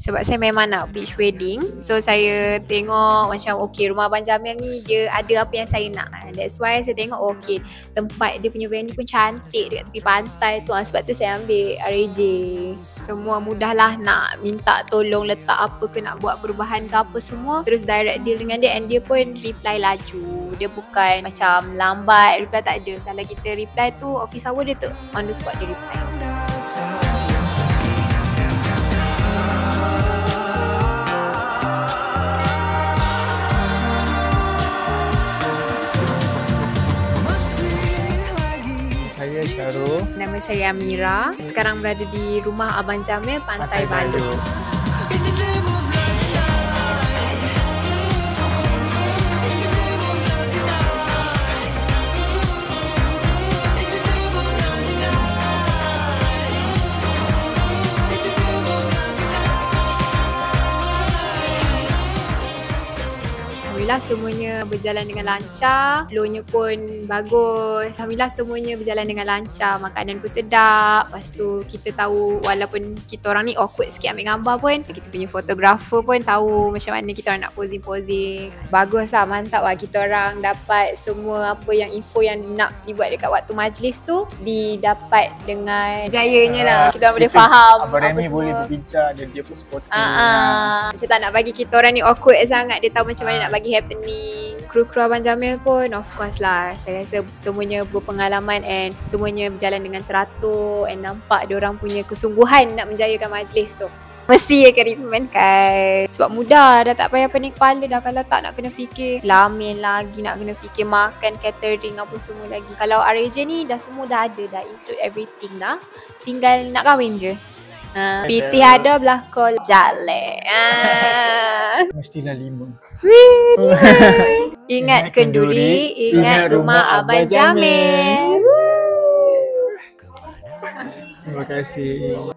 Sebab saya memang nak beach wedding. So saya tengok macam okay, rumah Abang Jamil ni dia ada apa yang saya nak. That's why saya tengok okay, tempat dia punya venue pun cantik dekat tepi pantai tu. Sebab tu saya ambil RAJ. Semua mudahlah, nak minta tolong letak apa ke, nak buat perubahan ke apa semua, terus direct deal dengan dia, and dia pun reply laju. Dia bukan macam lambat reply, tak ada. Kalau kita reply tu office hour dia tu on the spot dia reply. Saya Syarul. Nama saya Amira. Sekarang berada di rumah Abang Jamil, Pantai Balu. Alhamdulillah semuanya berjalan dengan lancar. Flow-nya pun bagus. Alhamdulillah semuanya berjalan dengan lancar. Makanan pun sedap. Lepas tu kita tahu walaupun kita orang ni awkward sikit ambil gambar pun, kita punya fotografer pun tahu macam mana kita orang nak posing-posing. Bagus lah, mantap lah. Kita orang dapat semua apa yang info yang nak dibuat dekat waktu majlis tu didapat dengan jayanya lah. Kita orang boleh faham Abang apa Remy semua. boleh berbincang dan dia pun supportive. Macam tak nak bagi kita orang ni awkward sangat. Dia tahu macam mana nak bagi happening. Kru-kru Abang Jamil pun of course lah, saya rasa semuanya berpengalaman and semuanya berjalan dengan teratur, and nampak diorang punya kesungguhan nak menjayakan majlis tu. Mesti akan diimplementkan. Sebab mudah, dah tak payah pening kepala dah. Kalau tak nak kena fikir lamin lagi, nak kena fikir makan, catering apa semua lagi. Kalau RAJ ni dah semua dah ada, dah include everything dah. Tinggal nak kahwin je. Pitih ada belah kol jale. Mestilah 5. Ingat kenduri, ingat rumah Abang Jamil. Terima kasih.